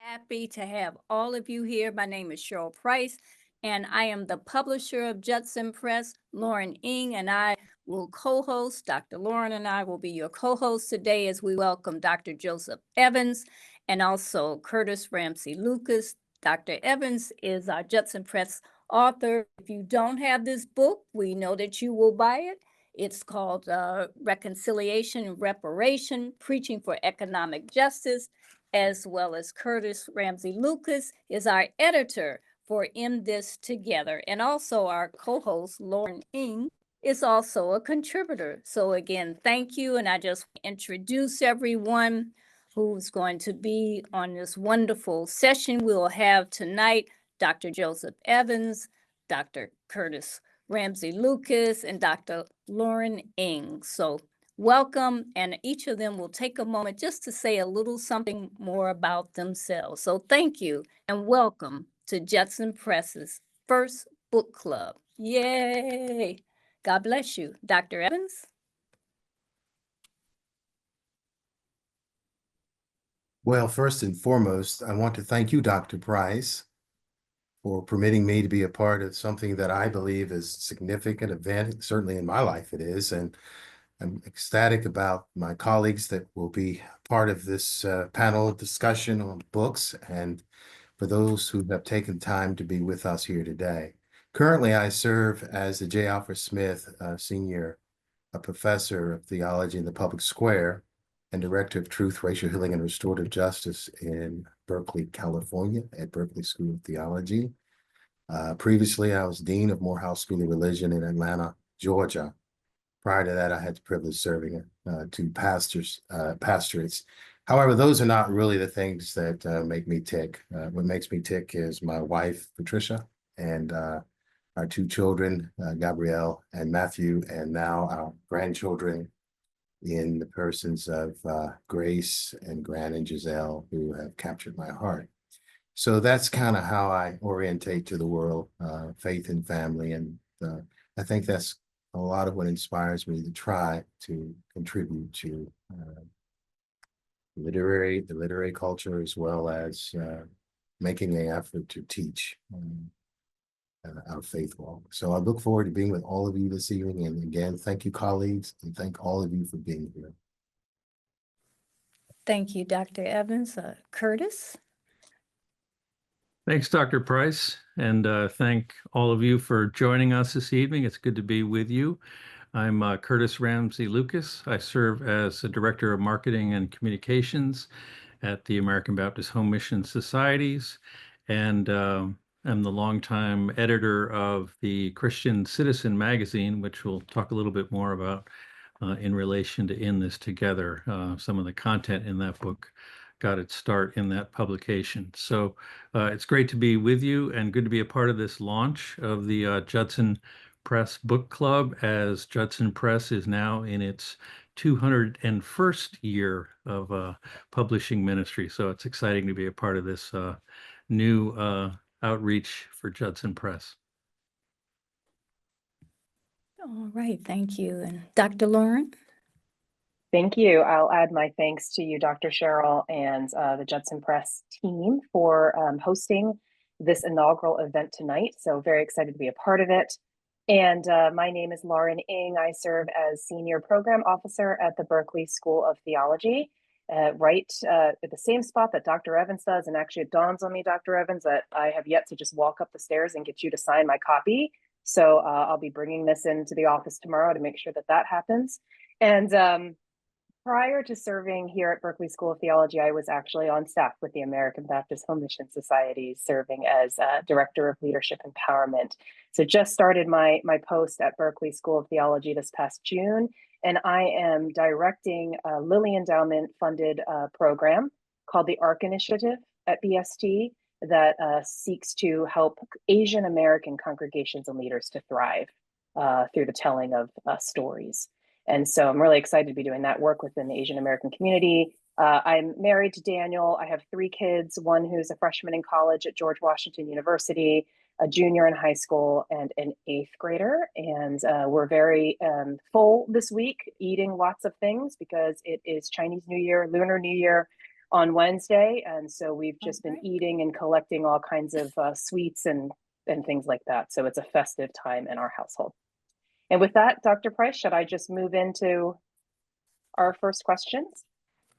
Happy to have all of you here. My name is Cheryl Price, and I am the publisher of Judson Press. Lauren Ng and I will co-host. Dr. Lauren and I will be your co-hosts today as we welcome Dr. Joseph Evans and also Curtis Ramsey-Lucas. Dr. Evans is our Judson Press author. If you don't have this book, we know that you will buy it. It's called Reconciliation and Reparation, Preaching for Economic Justice, as well as Curtis Ramsey-Lucas is our editor for In This Together. And also our co-host, Lauren Ng, is also a contributor. So again, thank you. And I just introduce everyone who's going to be on this wonderful session we'll have tonight. Dr. Joseph Evans, Dr. Curtis Ramsey-Lucas, and Dr. Lauren Ng. So welcome, and each of them will take a moment just to say a little something more about themselves. So thank you and welcome to Judson Press's first book club. Yay! God bless you. Dr. Evans? Well, first and foremost, I want to thank you, Dr. Price, for permitting me to be a part of something that I believe is a significant event. Certainly in my life it is, and I'm ecstatic about my colleagues that will be part of this panel discussion on books, and for those who have taken time to be with us here today. Currently, I serve as the J. Alfred Smith Senior Professor of Theology in the Public Square and Director of Truth, Racial Healing, and Restorative Justice in Berkeley, California, at Berkeley School of Theology. Previously, I was Dean of Morehouse School of Religion in Atlanta, Georgia. Prior to that, I had the privilege of serving two pastorates. However, those are not really the things that make me tick. What makes me tick is my wife, Patricia, and our two children, Gabrielle and Matthew, and now our grandchildren in the persons of Grace and Grant and Giselle, who have captured my heart. So that's kind of how I orientate to the world, faith and family. And I think that's a lot of what inspires me to try to contribute to the literary culture, as well as making an effort to teach our faith walk. So I look forward to being with all of you this evening. And again, thank you, colleagues, and thank all of you for being here. Thank you, Dr. Evans. Curtis? Thanks, Dr. Price, and thank all of you for joining us this evening. It's good to be with you. I'm Curtis Ramsey-Lucas. I serve as the Director of Marketing and Communications at the American Baptist Home Mission Societies, and I'm the longtime editor of the Christian Citizen magazine, which we'll talk a little bit more about in relation to In This Together. Some of the content in that book got its start in that publication. So it's great to be with you and good to be a part of this launch of the Judson Press Book Club, as Judson Press is now in its 201st year of publishing ministry. So it's exciting to be a part of this new outreach for Judson Press. All right, thank you. And Dr. Lauren? Thank you. I'll add my thanks to you, Dr. Cheryl, and the Judson Press team for hosting this inaugural event tonight. So very excited to be a part of it. And my name is Lauren Ng. I serve as Senior Program Officer at the Berkeley School of Theology, right at the same spot that Dr. Evans does. And actually it dawns on me, Dr. Evans, that I have yet to just walk up the stairs and get you to sign my copy. So I'll be bringing this into the office tomorrow to make sure that that happens. And prior to serving here at Berkeley School of Theology, I was actually on staff with the American Baptist Home Mission Society, serving as Director of Leadership Empowerment. So just started my post at Berkeley School of Theology this past June, and I am directing a Lilly Endowment funded program called the ARC Initiative at BST that seeks to help Asian American congregations and leaders to thrive through the telling of stories. And so I'm really excited to be doing that work within the Asian American community. I'm married to Daniel. I have 3 kids, one who's a freshman in college at George Washington University, a junior in high school, and an 8th grader. And we're very full this week, eating lots of things because it is Chinese New Year, Lunar New Year. on Wednesday. And so we've just been right. eating and collecting all kinds of sweets and things like that. So it's a festive time in our household. And with that, Dr. Price, should I just move into our first questions?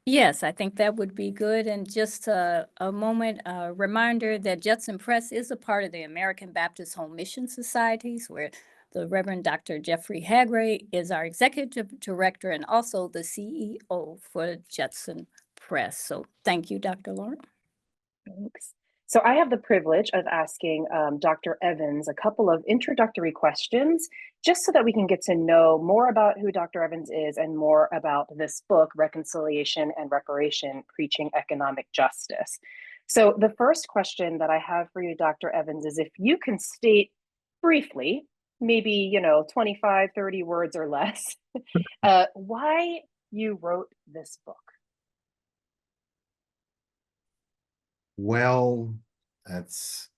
Yes, I think that would be good. And just a moment, a reminder that Judson Press is a part of the American Baptist Home Mission Societies, where the Reverend Dr. Jeffrey Hagray is our executive director and also the CEO for Judson Press. So thank you, Dr. Lauren. Thanks. So I have the privilege of asking Dr. Evans a couple of introductory questions, just so that we can get to know more about who Dr. Evans is and more about this book, Reconciliation and Reparation, Preaching Economic Justice. So the first question that I have for you, Dr. Evans, is if you can state briefly, maybe, 25, 30 words or less, why you wrote this book. Well, that's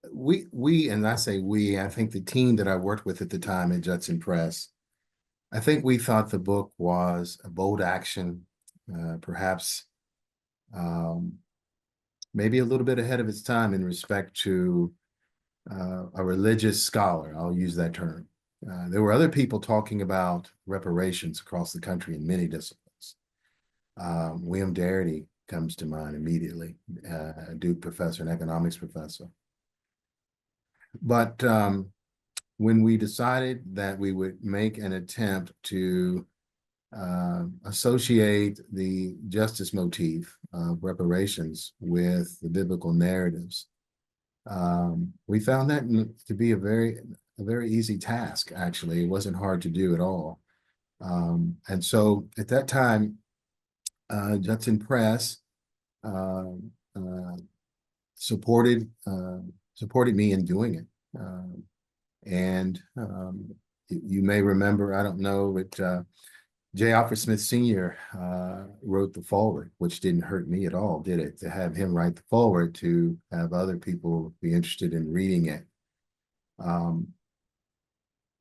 and I say we, I think the team that I worked with at the time at Judson Press, I think we thought the book was a bold action, perhaps maybe a little bit ahead of its time in respect to a religious scholar. I'll use that term. There were other people talking about reparations across the country in many disciplines. William Darity comes to mind immediately, a Duke professor, an economics professor. But when we decided that we would make an attempt to associate the justice motif of reparations with the biblical narratives, we found that to be a very easy task. Actually, it wasn't hard to do at all. And so at that time, Judson Press supported me in doing it. And you may remember, I don't know, but J. Alfred Smith Sr. Wrote the foreword, which didn't hurt me at all, did it? To have him write the foreword, to have other people be interested in reading it.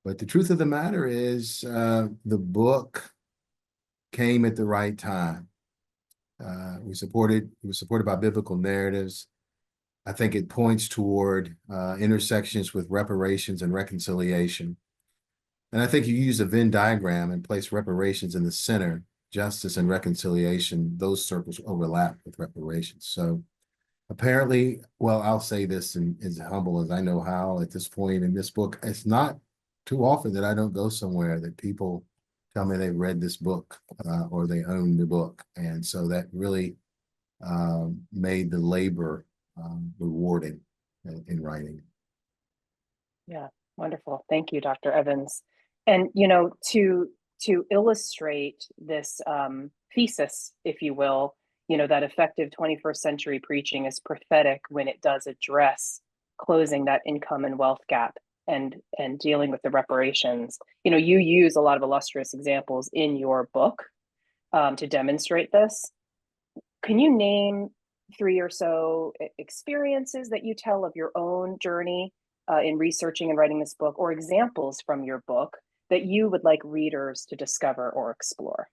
But the truth of the matter is, the book came at the right time. It was supported by biblical narratives. I think it points toward intersections with reparations and reconciliation. And I think you use a Venn diagram and place reparations in the center, justice and reconciliation, those circles overlap with reparations. So apparently, well, I'll say this as humble as I know how at this point in this book, it's not too often that I don't go somewhere that people tell me they've read this book or they own the book. And so that really made the labor rewarding in writing. Yeah, wonderful. Thank you, Dr. Evans. And, to illustrate this thesis, if you will, that effective 21st century preaching is prophetic when it does address closing that income and wealth gap and dealing with the reparations. You use a lot of illustrious examples in your book to demonstrate this. Can you name 3 or so experiences that you tell of your own journey in researching and writing this book, or examples from your book that you would like readers to discover or explore?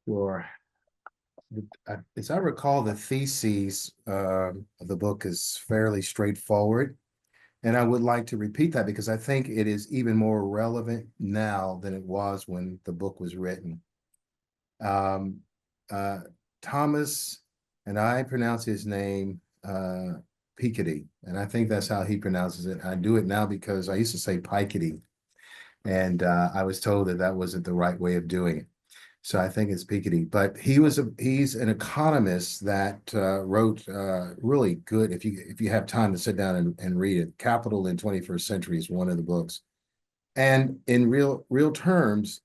Sure. As I recall, the thesis of the book is fairly straightforward. And I would like to repeat that because I think it is even more relevant now than it was when the book was written. Thomas, and I pronounce his name Piketty, and I think that's how he pronounces it. I do it now because I used to say Piketty, and I was told that wasn't the right way of doing it. So I think it's Piketty, but he's an economist that wrote really good. If you have time to sit down and read it, Capital in 21st Century is one of the books, and in real terms,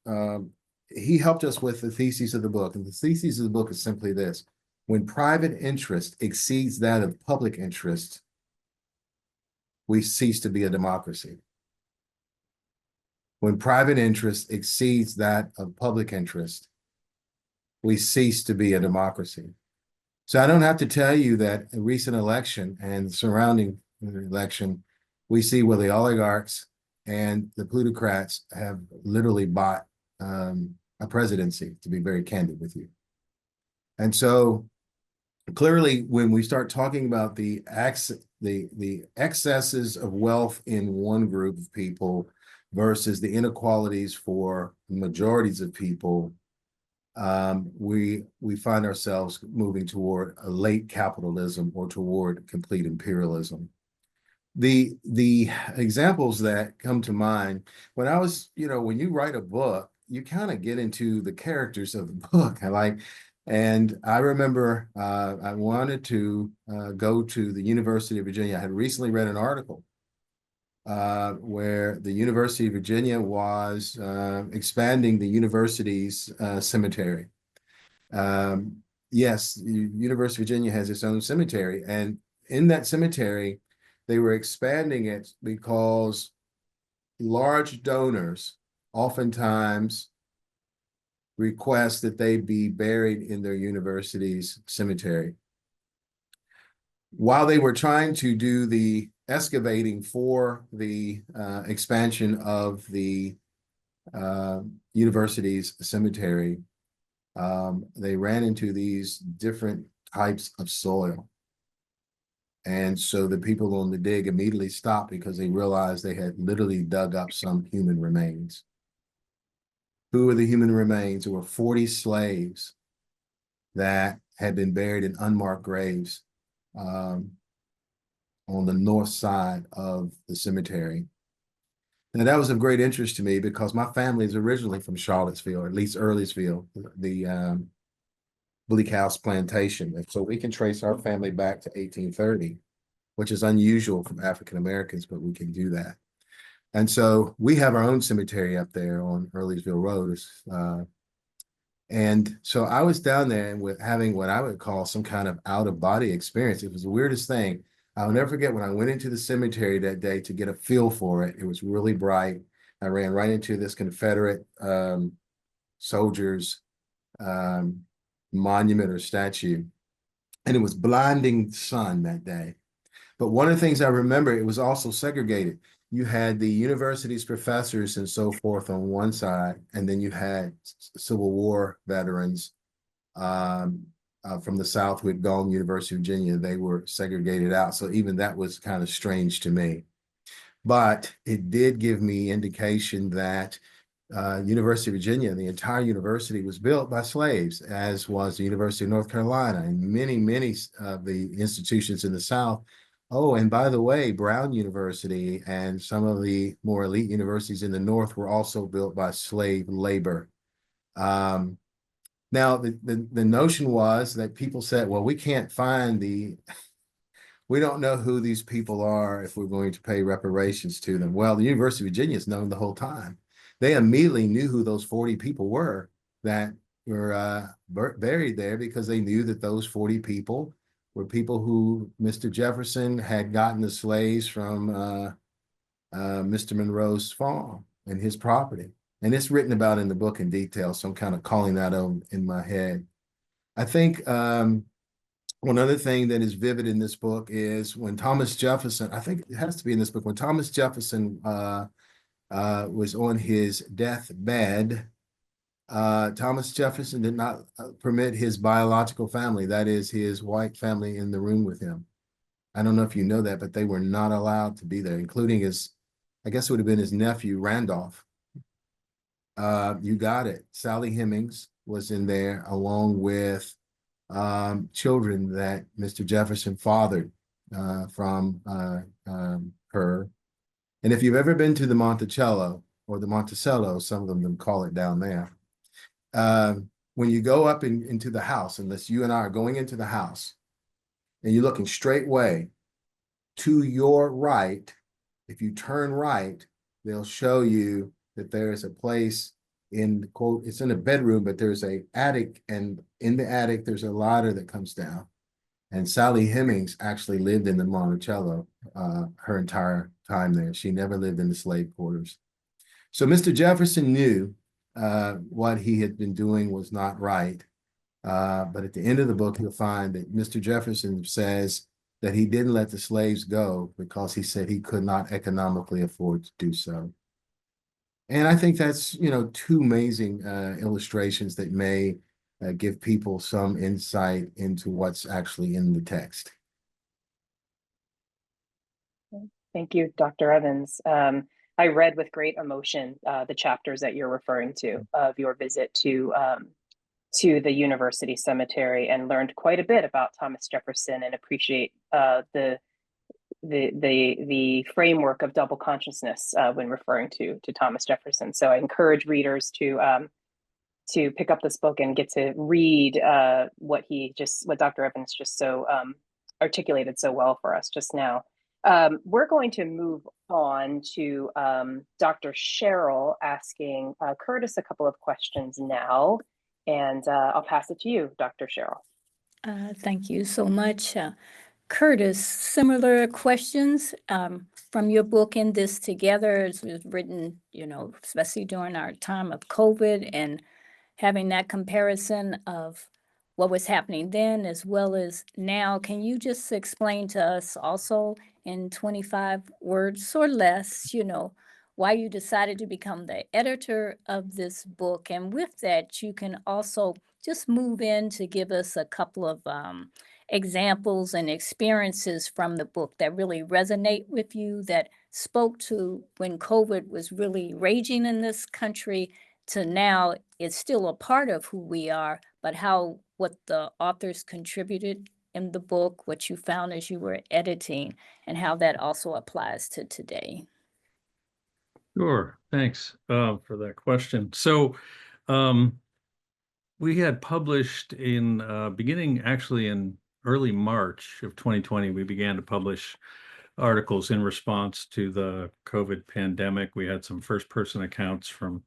he helped us with the thesis of the book. And the thesis of the book is simply this: when private interest exceeds that of public interest, we cease to be a democracy. When private interest exceeds that of public interest, we cease to be a democracy. So I don't have to tell you that a recent election and surrounding the election, we see where the oligarchs and the plutocrats have literally bought a presidency, to be very candid with you. And so clearly, when we start talking about the excesses of wealth in one group of people versus the inequalities for majorities of people, we find ourselves moving toward a late capitalism or toward complete imperialism. The examples that come to mind when I was, when you write a book, you kind of get into the characters of the book. And I remember I wanted to go to the University of Virginia. I had recently read an article where the University of Virginia was expanding the university's cemetery. Yes, University of Virginia has its own cemetery, and in that cemetery, they were expanding it because large donors oftentimes request that they be buried in their university's cemetery. While they were trying to do the excavating for the expansion of the university's cemetery, they ran into these different types of soil. And so the people on the dig immediately stopped because they realized they had literally dug up some human remains. Who were the human remains? There were 40 slaves that had been buried in unmarked graves on the north side of the cemetery. And that was of great interest to me because my family is originally from Charlottesville, or at least Earlysville, the Bleak House Plantation. And so we can trace our family back to 1830, which is unusual from African Americans, but we can do that. And so we have our own cemetery up there on Earlysville Road. And so I was down there and with having what I would call some kind of out-of-body experience. It was the weirdest thing. I'll never forget when I went into the cemetery that day to get a feel for it. It was really bright. I ran right into this Confederate soldiers monument or statue, and it was blinding sun that day. But one of the things I remember, it was also segregated. You had the university's professors and so forth on one side, and then you had Civil War veterans from the South who had gone to University of Virginia. They were segregated out. So even that was kind of strange to me. But it did give me indication that University of Virginia, the entire university was built by slaves, as was the University of North Carolina and many of the institutions in the South. Oh, and by the way, Brown University and some of the more elite universities in the North were also built by slave labor. Now, the notion was that people said, well, we can't find we don't know who these people are if we're going to pay reparations to them. Well, the University of Virginia is known the whole time. They immediately knew who those 40 people were that were buried there because they knew that those 40 people were people who Mr. Jefferson had gotten the slaves from Mr. Monroe's farm and his property. And it's written about in the book in detail, so I'm kind of calling that in my head. I think one other thing that is vivid in this book is when Thomas Jefferson, I think it has to be in this book, when Thomas Jefferson was on his deathbed, Thomas Jefferson did not permit his biological family, that is his white family, in the room with him. I don't know if you know that, but they were not allowed to be there, including his, I guess it would have been his nephew, Randolph. You got it. Sally Hemings was in there along with children that Mr. Jefferson fathered from her. And if you've ever been to the Monticello or the Monticello, some of them call it down there, when you go up into the house, unless you and I are going into the house, and you're looking straight way to your right, if you turn right, they'll show you that there is a place in, quote, it's in a bedroom, but there's a attic, and in the attic, there's a ladder that comes down. And Sally Hemings actually lived in the Monticello her entire time there. She never lived in the slave quarters. So Mr. Jefferson knew what he had been doing was not right. But at the end of the book, you'll find that Mr. Jefferson says that he didn't let the slaves go because he said he could not economically afford to do so. And I think that's, two amazing illustrations that may give people some insight into what's actually in the text. Thank you, Dr. Evans. I read with great emotion the chapters that you're referring to of your visit to the university cemetery, and learned quite a bit about Thomas Jefferson, and appreciate the framework of double consciousness when referring to Thomas Jefferson. So I encourage readers to pick up this book and get to read what Dr. Evans just so articulated so well for us just now. We're going to move on to Dr. Cheryl asking Curtis a couple of questions now, and I'll pass it to you, Dr. Cheryl. Thank you so much. Curtis, similar questions from your book In This Together. It was written, especially during our time of COVID, and having that comparison of what was happening then as well as now. Can you just explain to us also in 25 words or less, why you decided to become the editor of this book? And with that, you can also just move in to give us a couple of examples and experiences from the book that really resonate with you, that spoke to when COVID was really raging in this country, to now it's still a part of who we are, but what the authors contributed in the book, what you found as you were editing, and how that also applies to today. Sure. Thanks for that question. So we had published beginning actually in early March of 2020, we began to publish articles in response to the COVID pandemic. We had some first-person accounts from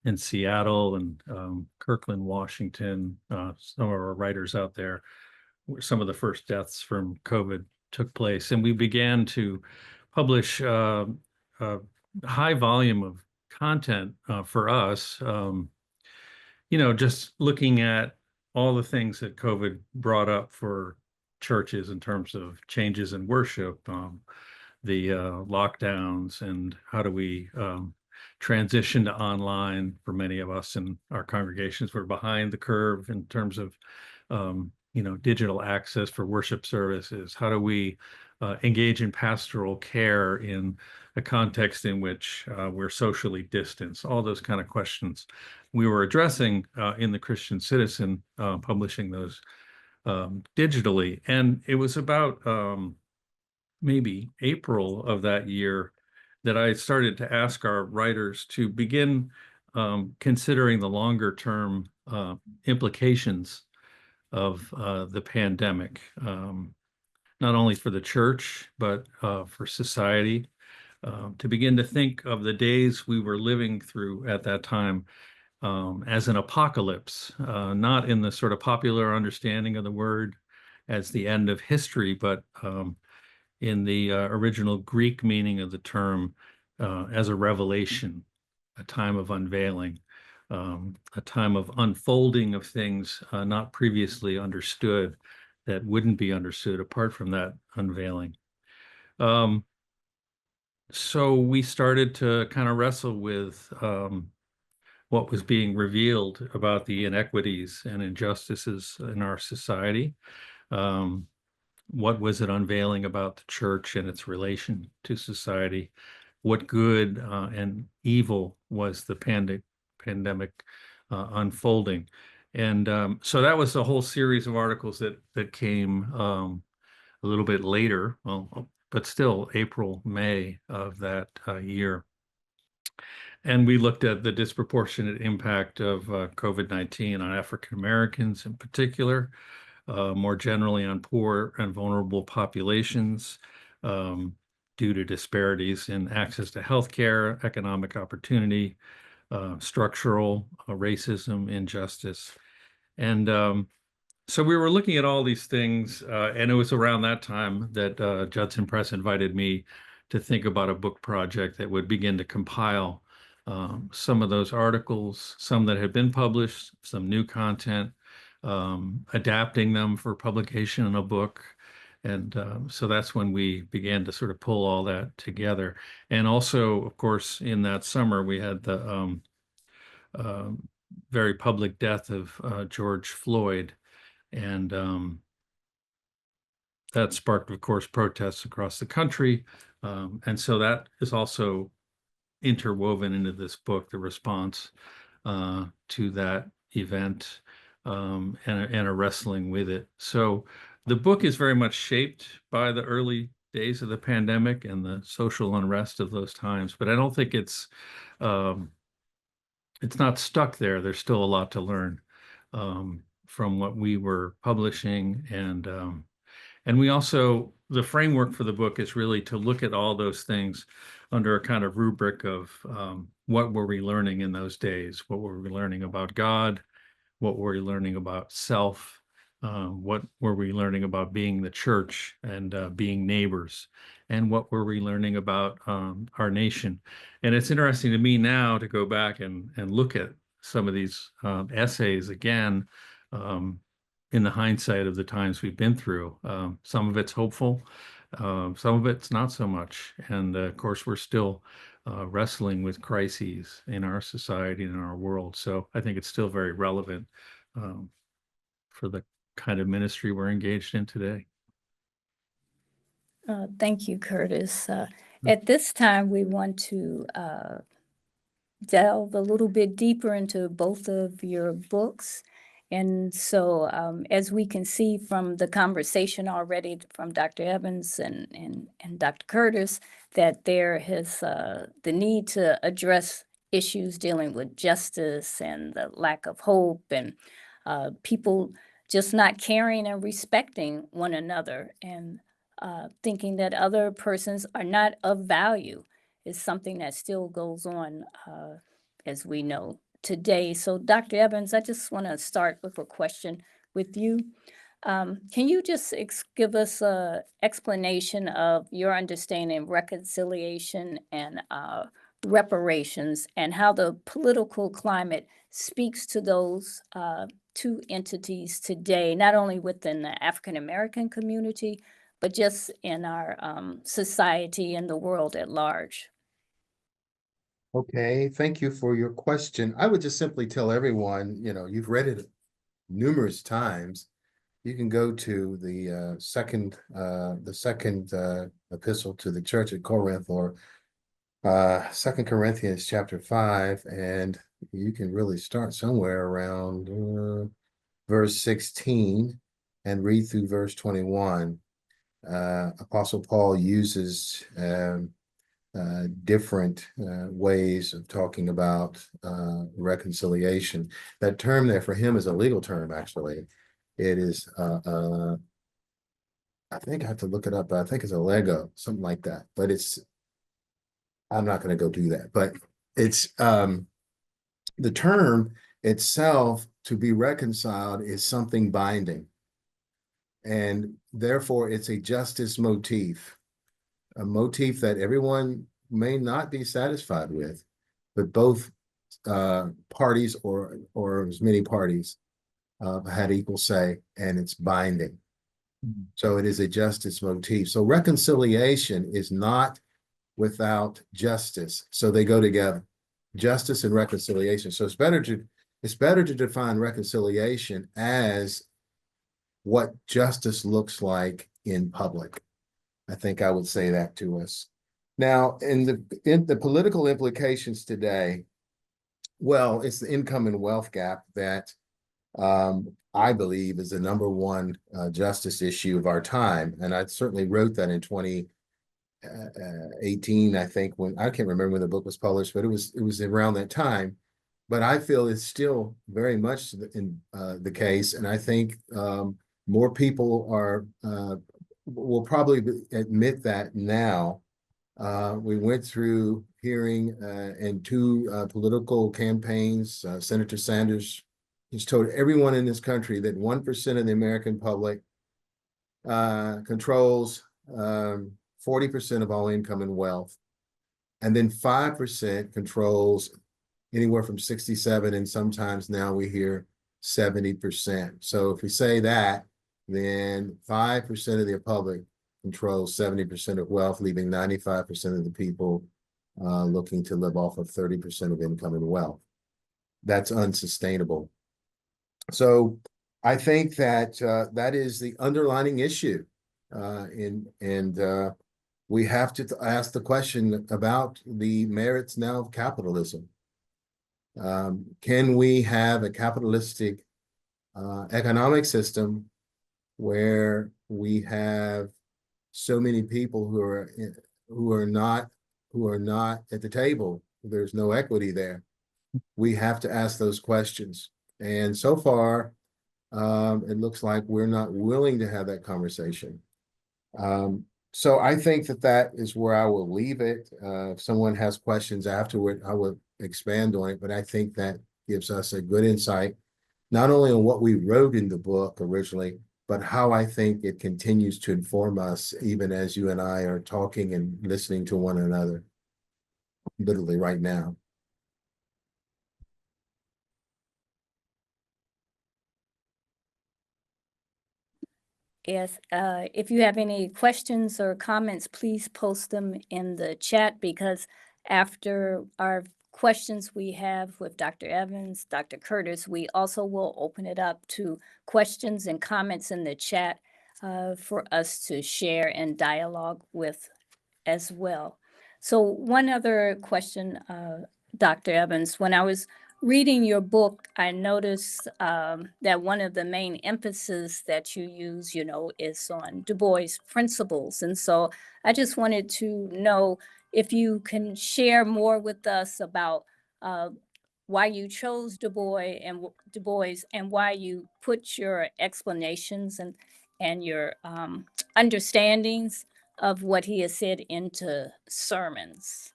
in Seattle and Kirkland, Washington. Some of our writers out there, where some of the first deaths from COVID took place. And we began to publish a high volume of content for us, just looking at all the things that COVID brought up for churches in terms of changes in worship, the lockdowns, and how do we transition to online. For many of us in our congregations, we're behind the curve in terms of digital access for worship services. How do we engage in pastoral care in a context in which we're socially distanced? All those kind of questions we were addressing in the Christian Citizen, publishing those digitally. And it was about maybe April of that year that I started to ask our writers to begin considering the longer term implications of the pandemic, not only for the church, but for society, to begin to think of the days we were living through at that time as an apocalypse, not in the sort of popular understanding of the word as the end of history, but in the original Greek meaning of the term as a revelation, a time of unveiling, a time of unfolding of things not previously understood, that wouldn't be understood apart from that unveiling. So we started to kind of wrestle with what was being revealed about the inequities and injustices in our society. What was it unveiling about the church and its relation to society? What good and evil was the pandemic unfolding? And so that was a whole series of articles that came a little bit later, but still April, May of that year. And we looked at the disproportionate impact of COVID-19 on African Americans in particular, more generally on poor and vulnerable populations, due to disparities in access to healthcare, economic opportunity, structural racism, injustice. And so we were looking at all these things, and it was around that time that Judson Press invited me to think about a book project that would begin to compile some of those articles, some that had been published, some new content, adapting them for publication in a book. And so that's when we began to sort of pull all that together. And also, of course, in that summer, we had the very public death of George Floyd. And that sparked, of course, protests across the country. And so that is also interwoven into this book, the response to that event, and a wrestling with it. So the book is very much shaped by the early days of the pandemic and the social unrest of those times, but I don't think it's not stuck there. There's still a lot to learn from what we were publishing, and we also, the framework for the book is really to look at all those things under a kind of rubric of what were we learning in those days? What were we learning about God? What were we learning about self? What were we learning about being the church and being neighbors? And what were we learning about our nation? And it's interesting to me now to go back and look at some of these essays again, in the hindsight of the times we've been through. Some of it's hopeful, some of it's not so much. And of course, we're still wrestling with crises in our society and in our world. So I think it's still very relevant for the kind of ministry we're engaged in today. Thank you, Curtis. At this time, we want to delve a little bit deeper into both of your books. And so as we can see from the conversation already from Dr. Evans and Dr. Curtis, that there has the need to address issues dealing with justice and the lack of hope and people just not caring and respecting one another and thinking that other persons are not of value is something that still goes on, as we know today. So, Dr. Evans, I just want to start with a question with you. Can you just give us an explanation of your understanding of reconciliation and reparations and how the political climate speaks to those two entities today, not only within the African American community, but just in our society and the world at large? Okay, thank you for your question. I would just simply tell everyone, you've read it numerous times. You can go to the second epistle to the church at Corinth, or 2 Corinthians chapter 5, and you can really start somewhere around verse 16 and read through verse 21. Apostle Paul uses different ways of talking about reconciliation. That term there for him is a legal term, actually. It is, I think I have to look it up, but I think it's a Lego, something like that. But I'm not going to go do that. But it's the term itself, to be reconciled, is something binding. And therefore, it's a justice motif. A motif that everyone may not be satisfied with, but both parties or as many parties had equal say, and it's binding. Mm-hmm. So it is a justice motif. So reconciliation is not without justice. So they go together, justice and reconciliation. So it's better to define reconciliation as what justice looks like in public. I think I would say that to us. Now, in the political implications today, well, it's the income and wealth gap that I believe is the number one justice issue of our time. And I certainly wrote that in 2018, I think, when I can't remember when the book was published, but it was around that time. But I feel it's still very much in the case, and I think more people will probably admit that now. We went through hearing and two political campaigns. Senator Sanders just told everyone in this country that 1% of the American public controls 40% of all income and wealth, and then 5% controls anywhere from 67%, and sometimes now we hear 70%. So if we say that, then 5% of the public controls 70% of wealth, leaving 95% of the people looking to live off of 30% of income and wealth. that's unsustainable. So I think that that is the underlining issue. We have to ask the question about the merits now of capitalism. Can we have a capitalistic economic system where we have so many people who are not at the table? There's no equity there. We have to ask those questions. And so far, it looks like we're not willing to have that conversation. So I think that is where I will leave it. If someone has questions afterward, I will expand on it, but I think that gives us a good insight, not only on what we wrote in the book originally, but how I think it continues to inform us, even as you and I are talking and listening to one another, literally right now. Yes, if you have any questions or comments, please post them in the chat, because after our questions we have with Dr. Evans, Dr. Curtis, we also will open it up to questions and comments in the chat for us to share and dialogue with as well. So one other question, Dr. Evans, when I was reading your book, I noticed that one of the main emphasis that you use, is on Du Bois principles. And so I just wanted to know if you can share more with us about why you chose Du Bois and why you put your explanations and your understandings of what he has said into sermons.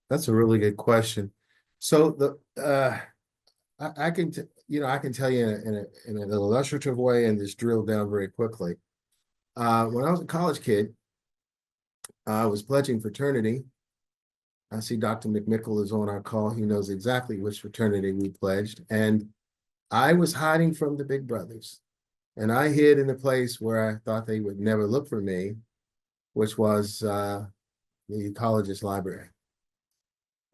That's a really good question. So I can tell you in an illustrative way and just drill down very quickly. When I was a college kid, I was pledging fraternity. I see Dr. McMickle is on our call. He knows exactly which fraternity we pledged. And I was hiding from the big brothers. And I hid in a place where I thought they would never look for me, which was the college's library.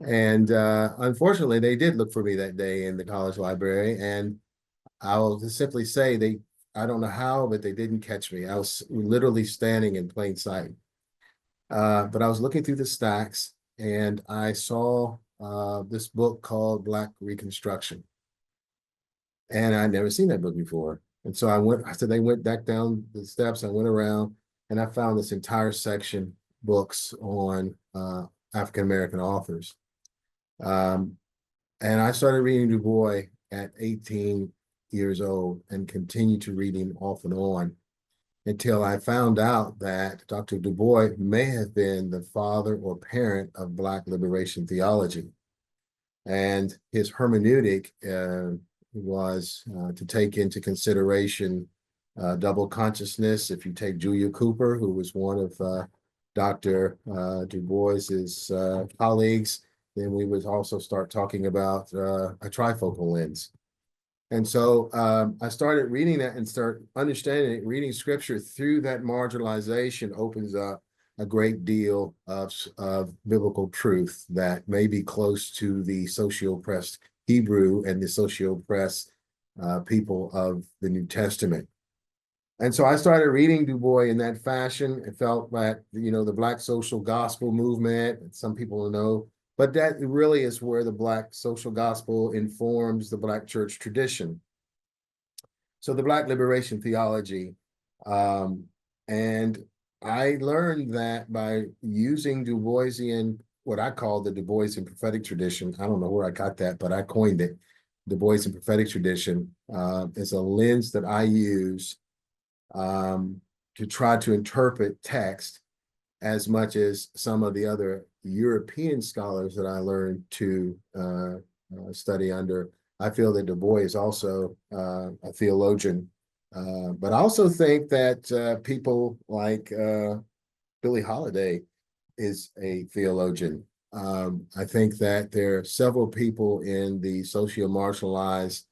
And unfortunately, they did look for me that day in the college library. And I'll just simply say I don't know how, but they didn't catch me. I was literally standing in plain sight. But I was looking through the stacks and I saw this book called Black Reconstruction. And I'd never seen that book before. And so they went back down the steps. I went around and I found this entire section, books on African-American authors. And I started reading Du Bois at 18 years old and continued to read him off and on until I found out that Dr. Du Bois may have been the father or parent of Black liberation theology. And his hermeneutic was to take into consideration double consciousness. If you take Julia Cooper, who was one of Dr. Du Bois's colleagues, then we would also start talking about a trifocal lens. And so I started reading that and start understanding it. Reading scripture through that marginalization opens up a great deal of biblical truth that may be close to the socio-oppressed Hebrew and the socio-oppressed people of the New Testament. And so I started reading Du Bois in that fashion. It felt like, the Black social gospel movement, some people know, but that really is where the Black social gospel informs the Black church tradition. So the Black liberation theology, and I learned that by using Du Boisian, what I call the Du Boisian prophetic tradition. I don't know where I got that, but I coined it. Du Boisian prophetic tradition is a lens that I use to try to interpret text as much as some of the other European scholars that I learned to study under. I feel that Du Bois is also a theologian, but I also think that people like Billie Holiday is a theologian. I think that there are several people in the socio-marginalized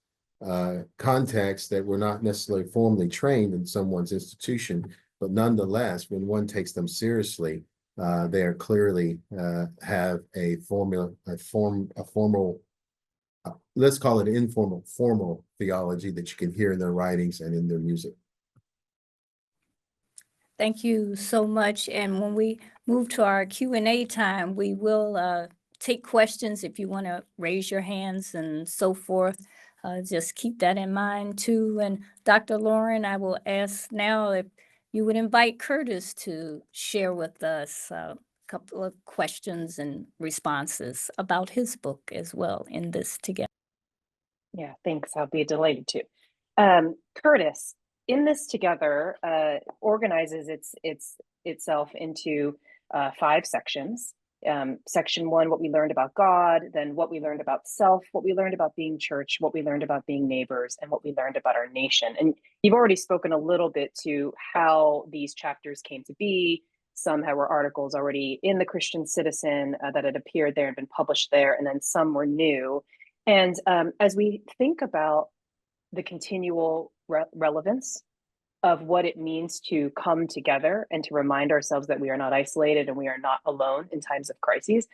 context that were not necessarily formally trained in someone's institution, but nonetheless, when one takes them seriously, They are clearly have a formal, let's call it informal, formal theology that you can hear in their writings and in their music. Thank you so much. And when we move to our Q&A time, we will take questions if you want to raise your hands and so forth. Just keep that in mind too. And Dr. Lauren, I will ask now if you would invite Curtis to share with us a couple of questions and responses about his book as well in this together. Yeah, thanks. I'll be delighted to. Curtis, in this together, organizes itself into 5 sections. Section 1, what we learned about God, then what we learned about self, what we learned about being church, what we learned about being neighbors, and what we learned about our nation. And you've already spoken a little bit to how these chapters came to be. Some were articles already in the Christian Citizen that had appeared there and been published there, and then some were new. And as we think about the continual relevance of what it means to come together and to remind ourselves that we are not isolated and we are not alone in times of crises,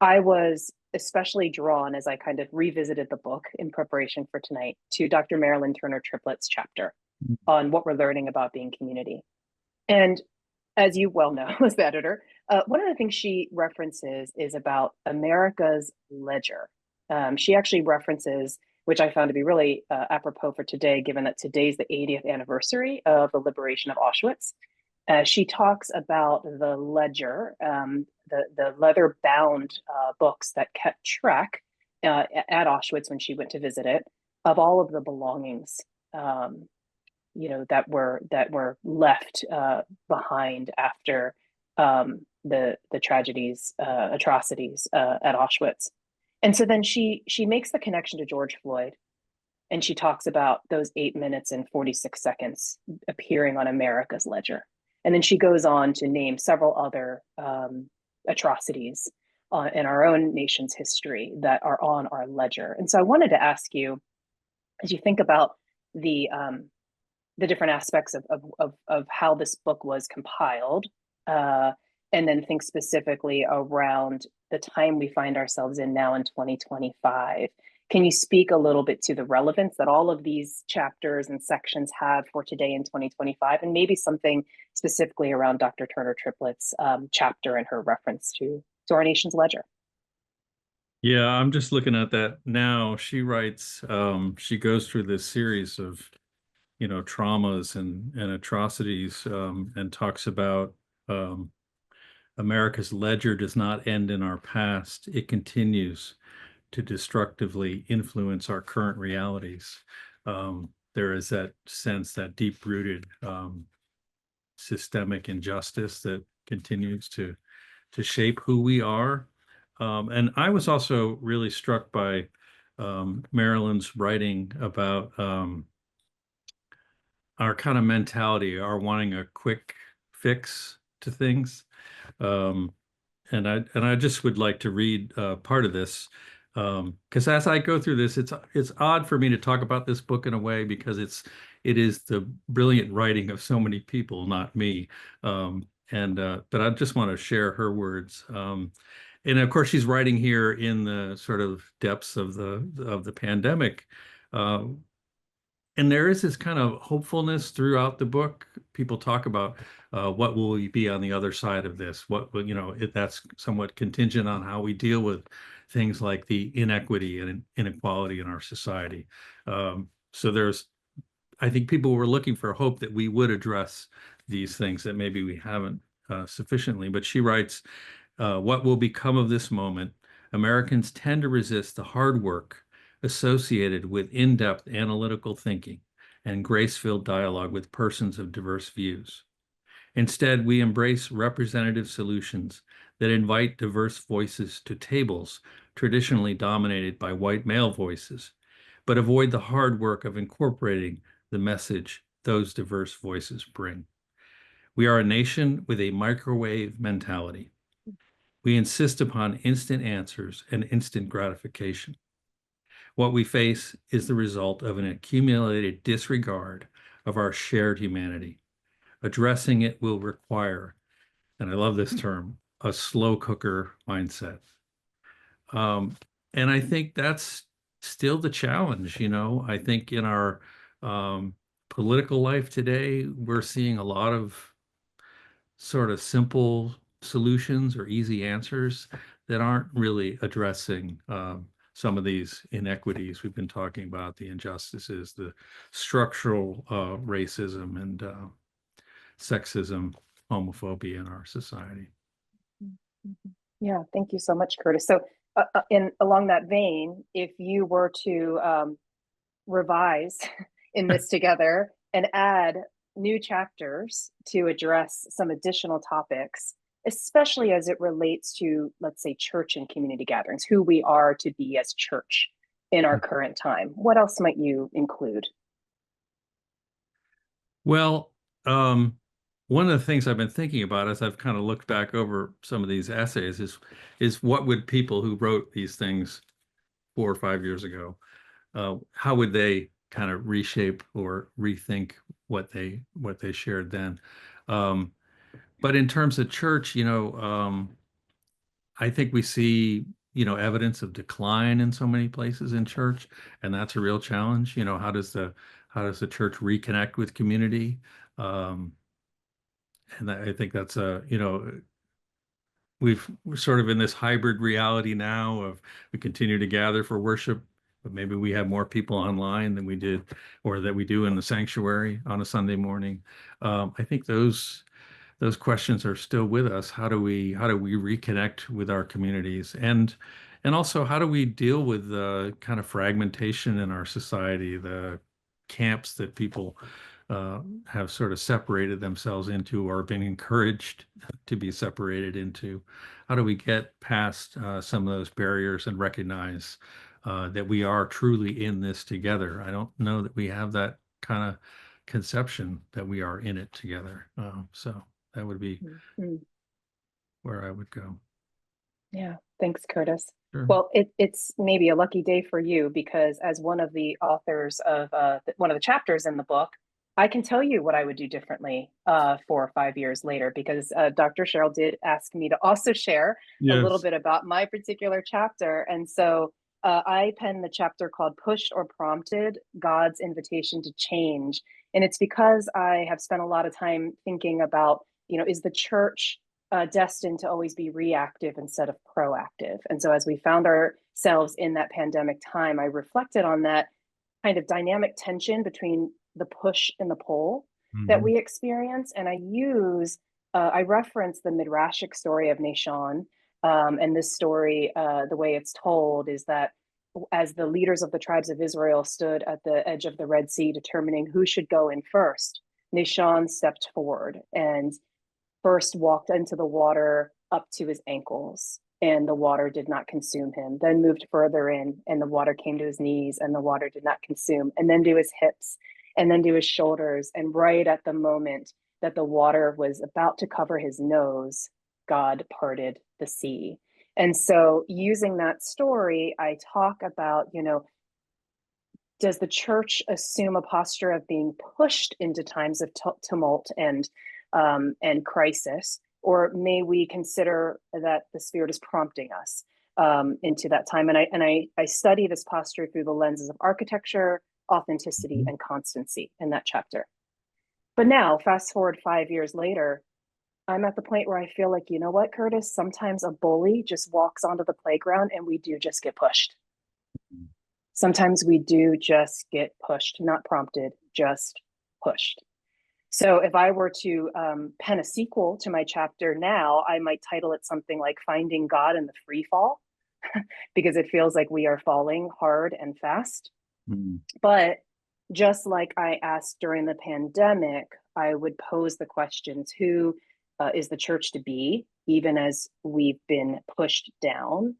I was especially drawn as I kind of revisited the book in preparation for tonight to Dr. Marilyn Turner Triplett's chapter on what we're learning about being community. And as you well know, as the editor, one of the things she references is about America's ledger. She actually references, which I found to be really apropos for today, given that today's the 80th anniversary of the liberation of Auschwitz. She talks about the ledger, the leather-bound books that kept track at Auschwitz when she went to visit it, of all of the belongings, that were left behind after the tragedies, atrocities at Auschwitz. And so then she makes the connection to George Floyd, and she talks about those 8 minutes and 46 seconds appearing on America's ledger. And then she goes on to name several other atrocities in our own nation's history that are on our ledger. And so I wanted to ask you, as you think about the different aspects of how this book was compiled, and then think specifically around the time we find ourselves in now in 2025. Can you speak a little bit to the relevance that all of these chapters and sections have for today in 2025, and maybe something specifically around Dr. Turner Triplett's chapter and her reference to our nation's ledger? Yeah, I'm just looking at that now. She writes, she goes through this series of, traumas and atrocities, and talks about America's ledger does not end in our past. It continues to destructively influence our current realities. There is that sense, that deep-rooted systemic injustice that continues to shape who we are. And I was also really struck by Marilyn's writing about our kind of mentality, our wanting a quick fix to things. And I just would like to read part of this, because as I go through this, it's odd for me to talk about this book in a way, because it is the brilliant writing of so many people, not me. But I just want to share her words. And of course, she's writing here in the sort of depths of the pandemic. And there is this kind of hopefulness throughout the book. People talk about what will we be on the other side of this? What will, that's somewhat contingent on how we deal with things like the inequity and inequality in our society. So I think people were looking for hope that we would address these things that maybe we haven't sufficiently. But she writes, what will become of this moment? Americans tend to resist the hard work associated with in-depth analytical thinking and grace-filled dialogue with persons of diverse views. Instead, we embrace representative solutions that invite diverse voices to tables traditionally dominated by white male voices, but avoid the hard work of incorporating the message those diverse voices bring. We are a nation with a microwave mentality. We insist upon instant answers and instant gratification. What we face is the result of an accumulated disregard of our shared humanity. Addressing it will require, and I love this term, a slow cooker mindset. And I think that's still the challenge. I think in our political life today, we're seeing a lot of sort of simple solutions or easy answers that aren't really addressing some of these inequities we've been talking about, the injustices, the structural racism and sexism, homophobia in our society. Yeah, thank you so much, Curtis. So along that vein, if you were to revise in this together and add new chapters to address some additional topics, especially as it relates to, let's say, church and community gatherings, who we are to be as church in our current time, what else might you include? Well, one of the things I've been thinking about as I've kind of looked back over some of these essays is what would people who wrote these things 4 or 5 years ago, how would they kind of reshape or rethink what they shared then? But in terms of church, I think we see, evidence of decline in so many places in church, and that's a real challenge. How does the church reconnect with community? And I think that's we're sort of in this hybrid reality now of we continue to gather for worship, but maybe we have more people online than we did or that we do in the sanctuary on a Sunday morning. I think those questions are still with us. How do we reconnect with our communities, and also how do we deal with the kind of fragmentation in our society, the camps that people have sort of separated themselves into or been encouraged to be separated into? How do we get past some of those barriers and recognize that we are truly in this together? I don't know that we have that kind of conception that we are in it together. So that would be where I would go. Yeah, thanks, Curtis. Sure. Well, it's maybe a lucky day for you because as one of the authors of one of the chapters in the book, I can tell you what I would do differently 4 or 5 years later, because Dr. Cheryl did ask me to also share a little Yes. bit about my particular chapter. And so I penned the chapter called Pushed or Prompted, God's Invitation to Change. And it's because I have spent a lot of time thinking about, is the church destined to always be reactive instead of proactive? And so as we found ourselves in that pandemic time, I reflected on that kind of dynamic tension between the push and the pull that we experience. And I reference the Midrashic story of Nahshon. And this story, the way it's told is that as the leaders of the tribes of Israel stood at the edge of the Red Sea determining who should go in first, Nahshon stepped forward and first walked into the water up to his ankles, and the water did not consume him, then moved further in, and the water came to his knees, and the water did not consume, and then to his hips, and then to his shoulders. And right at the moment that the water was about to cover his nose, God parted the sea. And so using that story, I talk about, does the church assume a posture of being pushed into times of tumult and crisis, or may we consider that the Spirit is prompting us into that time? And I study this posture through the lenses of architecture, authenticity, and constancy in that chapter. But now, fast forward 5 years later, I'm at the point where I feel like, you know what, Curtis, sometimes a bully just walks onto the playground and we do just get pushed. Sometimes we do just get pushed, not prompted, just pushed. So if I were to pen a sequel to my chapter now, I might title it something like Finding God in the Free Fall, because it feels like we are falling hard and fast. But just like I asked during the pandemic, I would pose the questions: who is the church to be, even as we've been pushed down?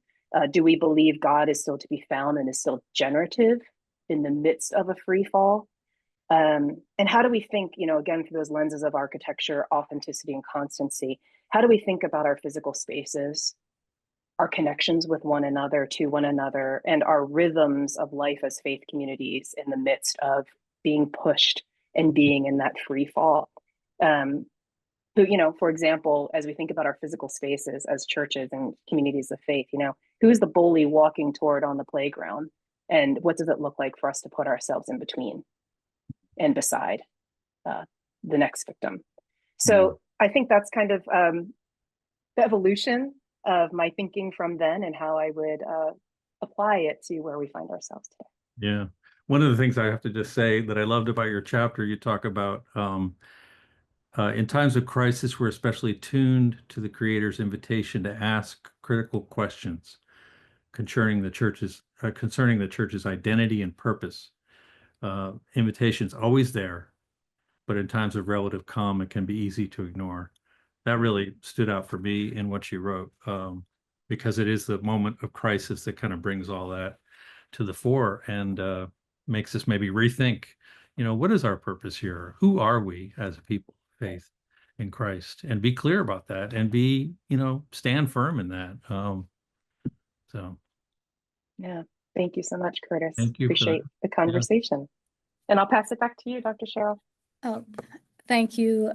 Do we believe God is still to be found and is still generative in the midst of a free fall? And how do we think, again, through those lenses of architecture, authenticity, and constancy, how do we think about our physical spaces, our connections with one another, to one another, and our rhythms of life as faith communities in the midst of being pushed and being in that free fall? who, for example, as we think about our physical spaces as churches and communities of faith, who's the bully walking toward on the playground? And what does it look like for us to put ourselves in between and beside the next victim? So I think that's kind of the evolution of my thinking from then and how I would apply it to where we find ourselves today. Yeah. One of the things I have to just say that I loved about your chapter, you talk about in times of crisis, we're especially tuned to the Creator's invitation to ask critical questions concerning the church's identity and purpose. Invitation's always there, but in times of relative calm, it can be easy to ignore. That really stood out for me in what you wrote, because it is the moment of crisis that kind of brings all that to the fore and makes us maybe rethink, what is our purpose here? Who are we as a people of faith in Christ? And be clear about that and be, stand firm in that. So. Yeah. Thank you so much, Curtis. Thank you. Appreciate the conversation. Yeah. And I'll pass it back to you, Dr. Cheryl. Oh, thank you,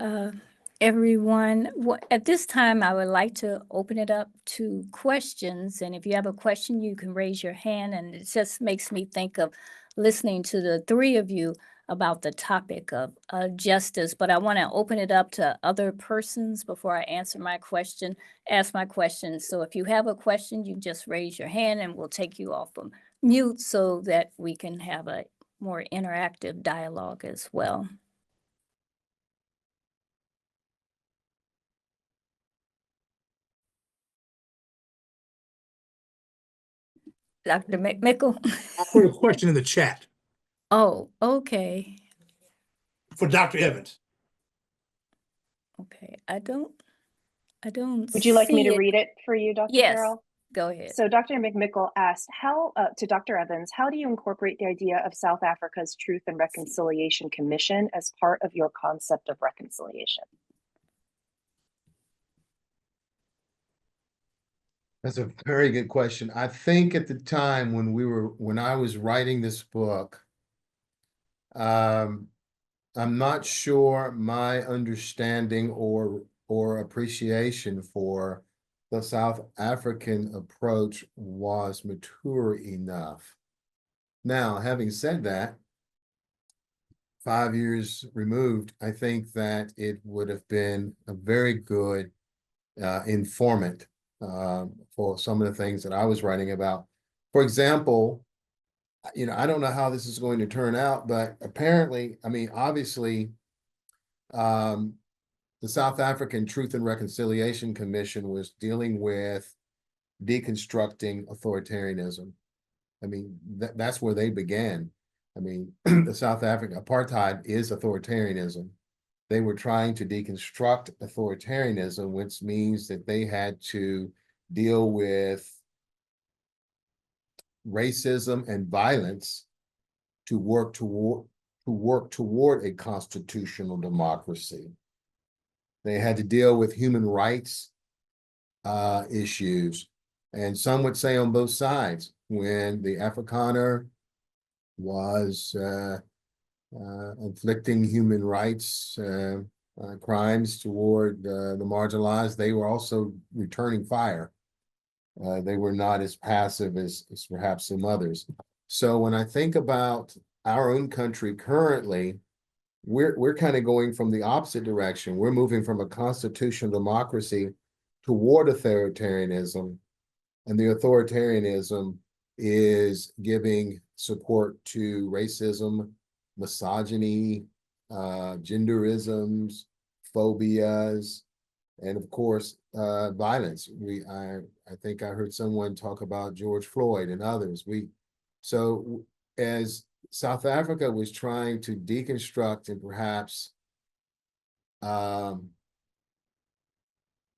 everyone. At this time, I would like to open it up to questions. And if you have a question, you can raise your hand. And it just makes me think of listening to the three of you about the topic of justice. But I want to open it up to other persons before I ask my question. So if you have a question, you just raise your hand and we'll take you off of mute so that we can have a more interactive dialogue as well. Dr. McMickle? I put a question in the chat Oh, okay. for Dr. Evans. Okay. I don't Would you like me see to it. read it for you, Dr. Yes. Cheryl? Go ahead. So Dr. McMickle asked, to Dr. Evans, how do you incorporate the idea of South Africa's Truth and Reconciliation Commission as part of your concept of reconciliation? That's a very good question. I think at the time when I was writing this book, I'm not sure my understanding or appreciation for the South African approach was mature enough. Now, having said that, 5 years removed, I think that it would have been a very good informant for some of the things that I was writing about. For example, I don't know how this is going to turn out, but apparently, obviously, the South African Truth and Reconciliation Commission was dealing with deconstructing authoritarianism. That's where they began. The South African apartheid is authoritarianism. They were trying to deconstruct authoritarianism, which means that they had to deal with racism and violence to work toward a constitutional democracy. They had to deal with human rights issues, and some would say on both sides. When the Afrikaner was inflicting human rights crimes toward the marginalized, they were also returning fire. They were not as passive as perhaps some others. So when I think about our own country currently, we're kind of going from the opposite direction. We're moving from a constitutional democracy toward authoritarianism, and the authoritarianism is giving support to racism, misogyny, genderisms, phobias, and of course, violence. I think I heard someone talk about George Floyd and others. So as South Africa was trying to deconstruct and perhaps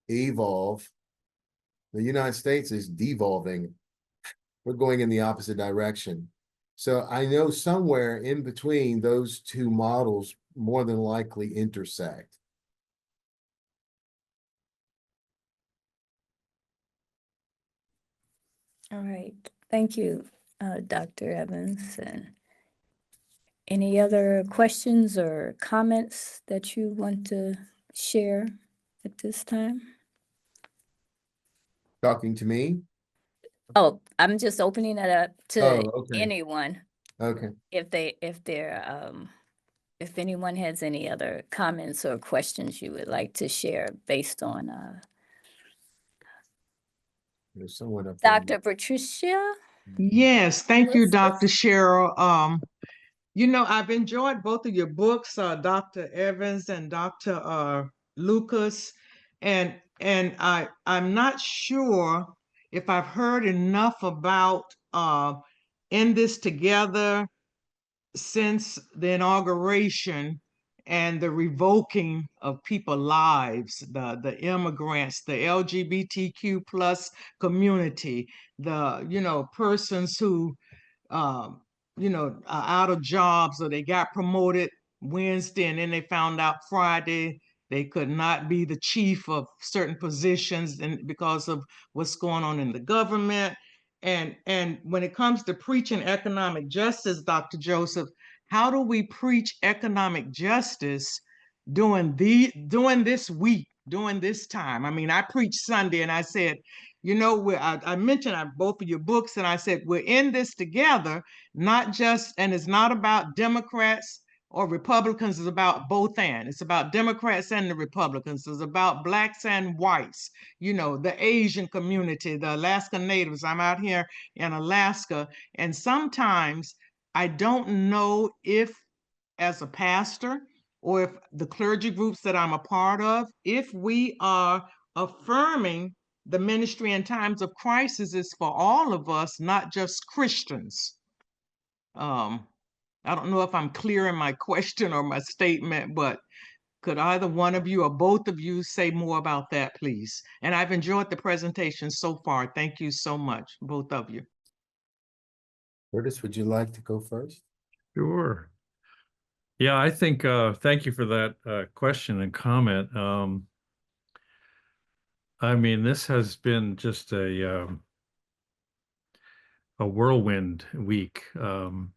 evolve, the United States is devolving. We're going in the opposite direction. So I know somewhere in between those two models more than likely intersect. All right. Thank you, Dr. Evans. And any other questions or comments that you want to share? at this time? Talking to me? Oh, I'm just opening it up to Oh, okay. anyone, Okay. if anyone has any other comments or questions you would like to share based on, There's someone up there. Dr. Patricia? Yes, thank you, Elizabeth? Dr. Cheryl. I've enjoyed both of your books, Dr. Evans and Dr. Lucas, and I'm not sure if I've heard enough about In This Together since the inauguration and the revoking of people's lives, the immigrants, the LGBTQ plus community, the persons who are out of jobs or they got promoted Wednesday and then they found out Friday they could not be the chief of certain positions and because of what's going on in the government. And when it comes to preaching economic justice, Dr. Joseph, how do we preach economic justice during this week, during this time? I mean, I preached Sunday and I said, I mentioned both of your books and I said, we're in this together, not just, and it's not about Democrats or Republicans, it's about both and. It's about Democrats and the Republicans. It's about blacks and whites, the Asian community, the Alaska Natives. I'm out here in Alaska, and sometimes I don't know if, as a pastor, or if the clergy groups that I'm a part of, if we are affirming the ministry in times of crisis is for all of us, not just Christians. I don't know if I'm clear in my question or my statement, but could either one of you or both of you say more about that, please? And I've enjoyed the presentation so far. Thank you so much, both of you. Curtis, would you like to go first? Sure. Yeah, I think, thank you for that question and comment. I mean, this has been just a whirlwind week, and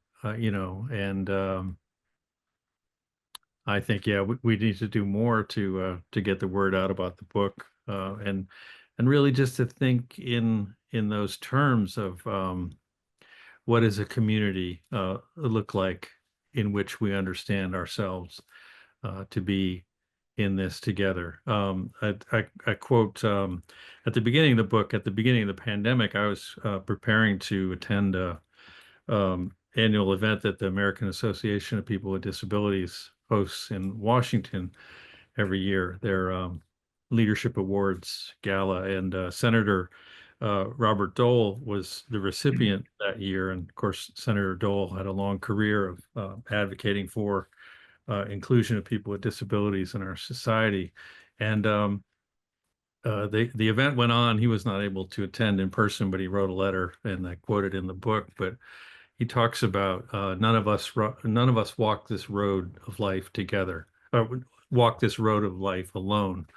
I think, yeah, we need to do more to get the word out about the book, and really just to think in those terms of what does a community look like in which we understand ourselves to be in this together. I quote at the beginning of the book, at the beginning of the pandemic, I was preparing to attend a annual event that the American Association of People with Disabilities hosts in Washington every year, their Leadership Awards Gala. And Senator Robert Dole was the recipient that year. And of course, Senator Dole had a long career of advocating for inclusion of people with disabilities in our society. And the event went on. He was not able to attend in person, but he wrote a letter, and I quoted in the book. But he talks about none of us walk this road of life together, walk this road of life alone.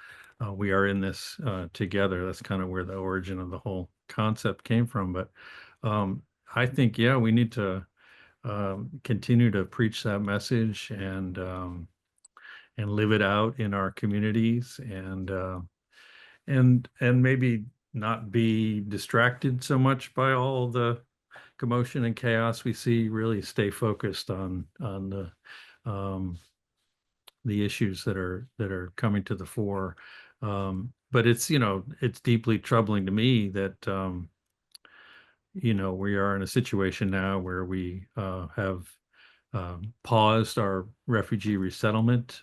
We are in this together. That's kind of where the origin of the whole concept came from. But I think, yeah, we need to continue to preach that message and live it out in our communities, and maybe not be distracted so much by all the commotion and chaos we see. Really stay focused on the issues that are coming to the fore. But it's deeply troubling to me that we are in a situation now where we have paused our refugee resettlement,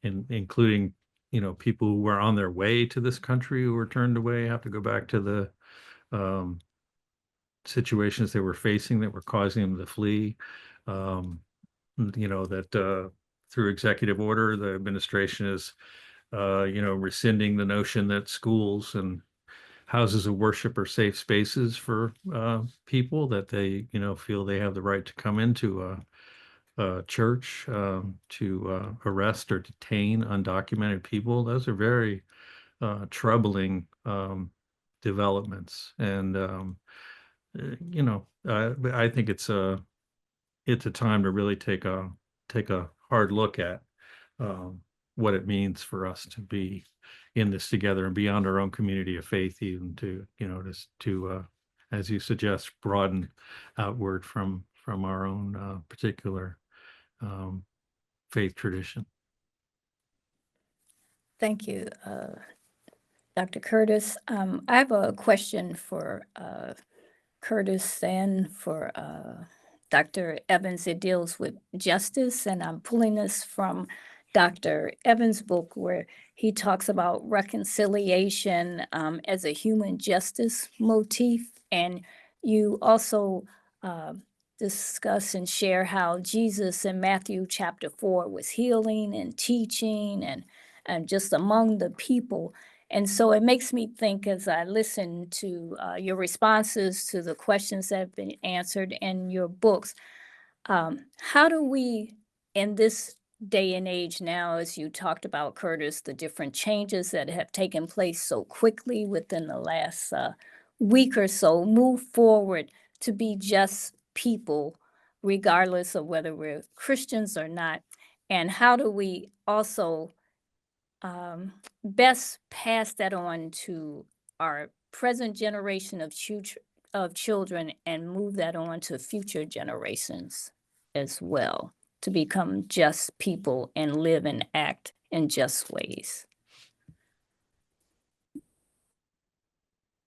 including people who were on their way to this country who were turned away, have to go back to the situations they were facing that were causing them to flee. That through executive order, the administration is rescinding the notion that schools and houses of worship are safe spaces for people, that they feel they have the right to come into a church to arrest or detain undocumented people. Those are very troubling developments, and I think it's a time to really take a hard look at what it means for us to be in this together and beyond our own community of faith, even to, just to, as you suggest, broaden outward from our own particular faith tradition. Thank you, Dr. Curtis. I have a question for Curtis and for Dr. Evans. It deals with justice, and I'm pulling this from Dr. Evans' book where he talks about reconciliation as a human justice motif. And you also discuss and share how Jesus in Matthew chapter 4 was healing and teaching and just among the people. And so it makes me think as I listen to your responses to the questions that have been answered in your books, how do we, in this day and age now, as you talked about, Curtis, the different changes that have taken place so quickly within the last week or so, move forward to be just people, regardless of whether we're Christians or not? And how do we also best pass that on to our present generation of children and move that on to future generations as well, to become just people and live and act in just ways?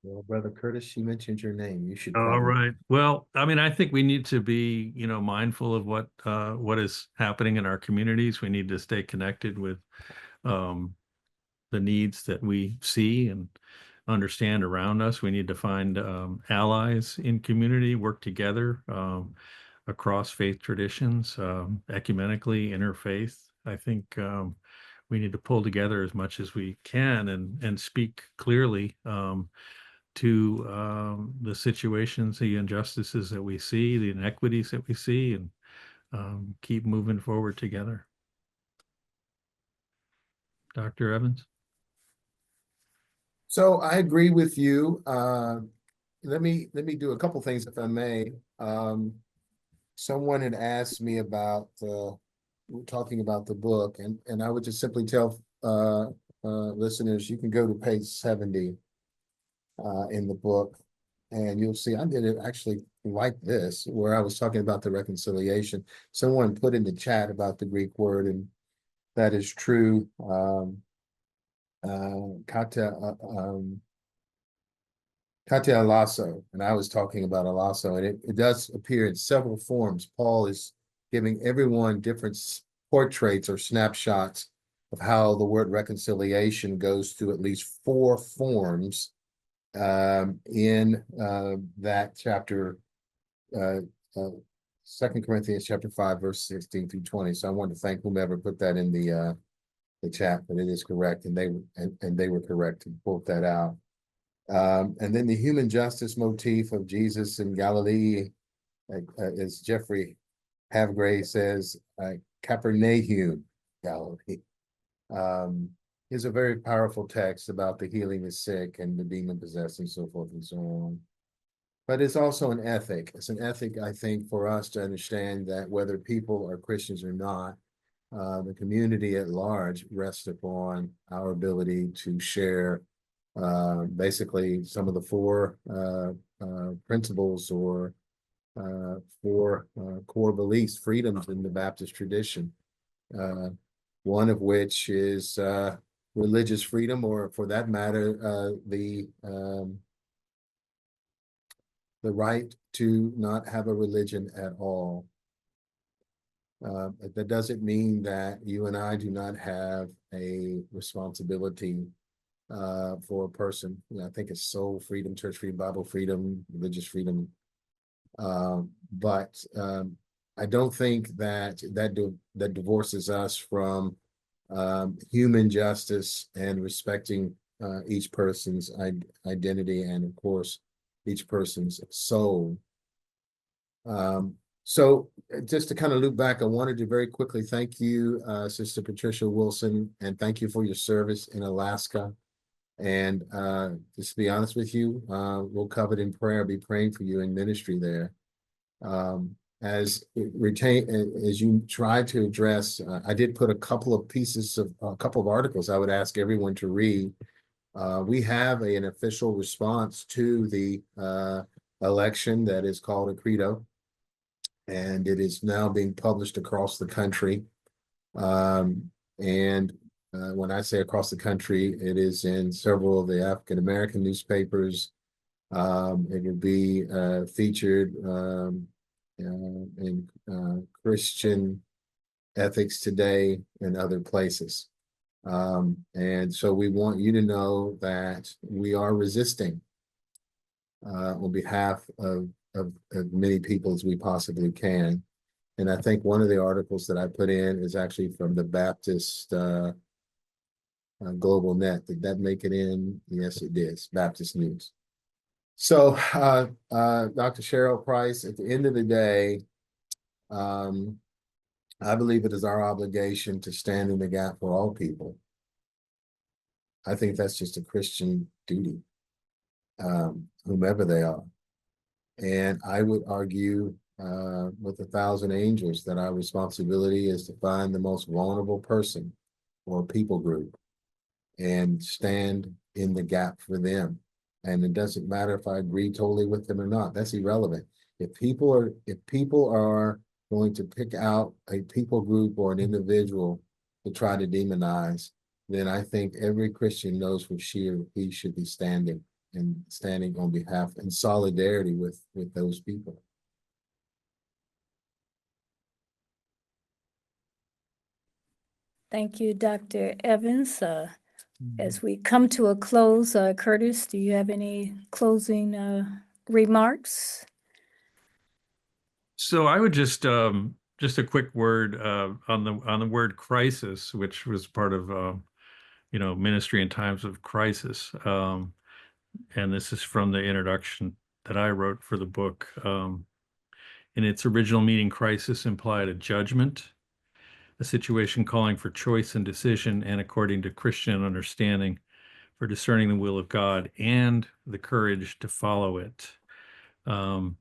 Well, Brother Curtis, she mentioned your name. You should All probably. right. Well, I mean, I think we need to be, mindful of what is happening in our communities. We need to stay connected with the needs that we see and understand around us. We need to find allies in community, work together across faith traditions, ecumenically, interfaith. I think we need to pull together as much as we can and speak clearly to the situations, the injustices that we see, the inequities that we see, and keep moving forward together. Dr. Evans? So I agree with you. Let me do a couple things, if I may. Someone had asked me about talking about the book, and I would just simply tell listeners, you can go to page 70 in the book, and you'll see I did it actually like this, where I was talking about the reconciliation. Someone put in the chat about the Greek word, and that is true. Katialasso, and I was talking about alasso, and it does appear in several forms. Paul is giving everyone different portraits or snapshots of how the word reconciliation goes through at least 4 forms in that chapter, 2 Corinthians chapter 5, verse 16 through 20. So I want to thank whomever put that in the chat, but it is correct, and they were correct to quote that out. And then the human justice motif of Jesus in Galilee, as Jeffrey Havgray says, Capernaum, Galilee, is a very powerful text about the healing the sick and the demon possessed and so forth and so on. But it's also an ethic. It's an ethic, I think, for us to understand that whether people are Christians or not, the community at large rests upon our ability to share basically some of the 4 principles or 4 core beliefs, freedoms in the Baptist tradition. One of which is religious freedom, or for that matter, the right to not have a religion at all. That doesn't mean that you and I do not have a responsibility for a person. I think it's soul freedom, church freedom, Bible freedom, religious freedom. But I don't think that divorces us from human justice and respecting each person's identity and, of course, each person's soul. So just to kind of loop back, I wanted to very quickly thank you, Sister Patricia Wilson, and thank you for your service in Alaska. And just to be honest with you, we'll cover it in prayer, be praying for you in ministry there. as you try to address, I did put a couple of articles I would ask everyone to read. We have an official response to the election that is called a credo, and it is now being published across the country. When I say across the country, it is in several of the African-American newspapers. It will be featured in Christian Ethics Today and other places. And so we want you to know that we are resisting on behalf of many people as we possibly can. And I think one of the articles that I put in is actually from the Baptist Global Net. Did that make it in? Yes, it did. Baptist News. So, Dr. Cheryl Price, at the end of the day, I believe it is our obligation to stand in the gap for all people. I think that's just a Christian duty, whomever they are. And I would argue with 1,000 angels that our responsibility is to find the most vulnerable person or people group and stand in the gap for them. And it doesn't matter if I agree totally with them or not. That's irrelevant. If people are going to pick out a people group or an individual to try to demonize, then I think every Christian knows where she or he should be standing, and standing on behalf in solidarity with those people. Thank you, Dr. Evans. As we come to a close, Curtis, do you have any closing remarks? So I would just a quick word on the word crisis, which was part of ministry in times of crisis. And this is from the introduction that I wrote for the book. In its original meaning, crisis implied a judgment, a situation calling for choice and decision, and according to Christian understanding, for discerning the will of God and the courage to follow it. And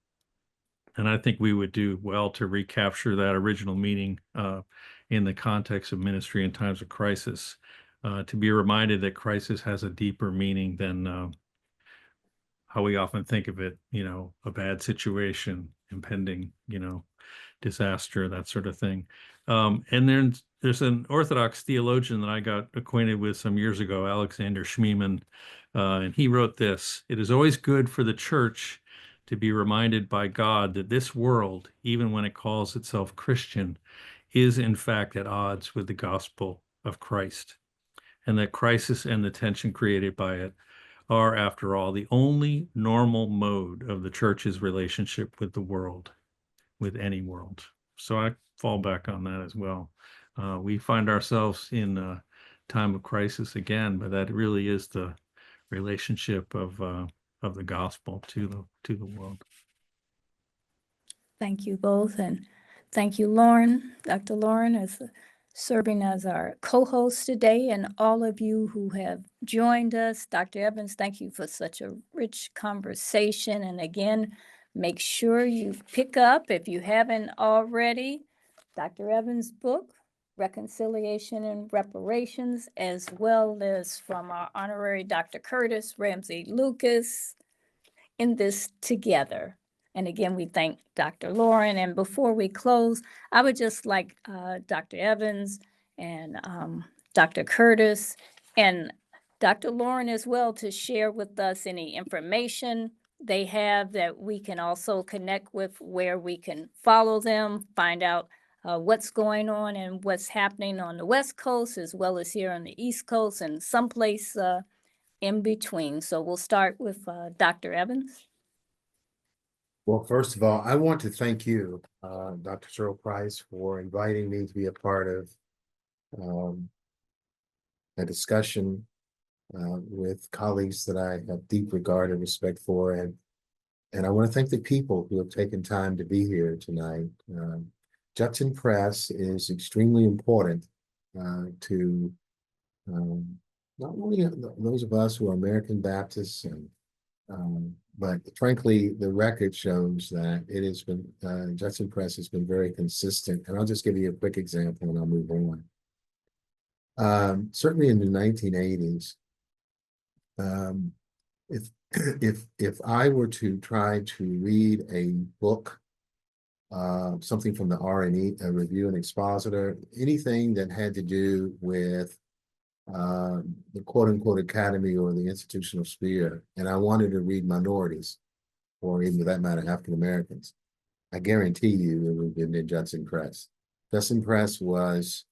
I think we would do well to recapture that original meaning in the context of ministry in times of crisis, to be reminded that crisis has a deeper meaning than how we often think of it, a bad situation, impending, disaster, that sort of thing. And then there's an Orthodox theologian that I got acquainted with some years ago, Alexander Schmemann, and he wrote this: "It is always good for the church to be reminded by God that this world, even when it calls itself Christian, is in fact at odds with the gospel of Christ, and that crisis and the tension created by it are, after all, the only normal mode of the church's relationship with the world, with any world." So I fall back on that as well. We find ourselves in a time of crisis again, but that really is the relationship of the gospel to the world. Thank you both, and thank you, Lauren, Dr. Lauren, as serving as our co-host today, and all of you who have joined us. Dr. Evans, thank you for such a rich conversation. And again, make sure you pick up, if you haven't already, Dr. Evans' book, Reconciliation and Reparations, as well as from our honorary Dr. Curtis, Ramsey-Lucas, In This Together. And again, we thank Dr. Lauren. And before we close, I would just like Dr. Evans and Dr. Curtis and Dr. Lauren as well to share with us any information they have that we can also connect with, where we can follow them, find out what's going on and what's happening on the West Coast as well as here on the East Coast and someplace in between. So we'll start with Dr. Evans. Well, first of all, I want to thank you, Dr. Cheryl Price, for inviting me to be a part of a discussion with colleagues that I have deep regard and respect for. And I want to thank the people who have taken time to be here tonight. Judson Press is extremely important to not only those of us who are American Baptists and But frankly, the record shows that it has been, Judson Press has been very consistent. And I'll just give you a quick example and I'll move on. Certainly in the 1980s, if I were to try to read a book, something from the R&E, a Review and Expositor, anything that had to do with the quote-unquote academy or the institutional sphere, and I wanted to read minorities, or even for that matter, African Americans, I guarantee you it would have been in Judson Press. Judson Press was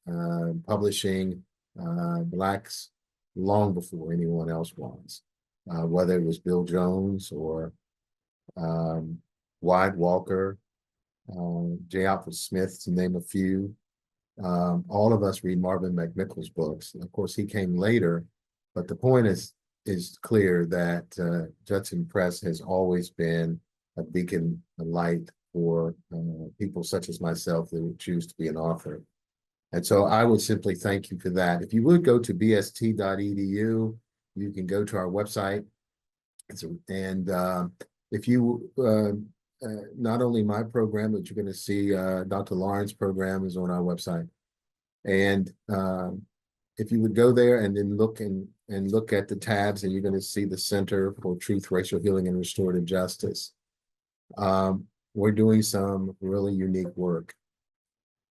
publishing Blacks long before anyone else was, whether it was Bill Jones or Wide Walker, J. Alfred Smith, to name a few. All of us read Marvin McMichael's books. Of course, he came later, but the point is clear that Judson Press has always been a beacon of light for people such as myself that would choose to be an author. And so I would simply thank you for that. If you would go to bst.edu, you can go to our website. And if you not only my program, but you're going to see Dr. Lauren's program is on our website. And if you would go there and then look at the tabs, and you're going to see the Center for Truth, Racial Healing, and Restorative Justice. We're doing some really unique work.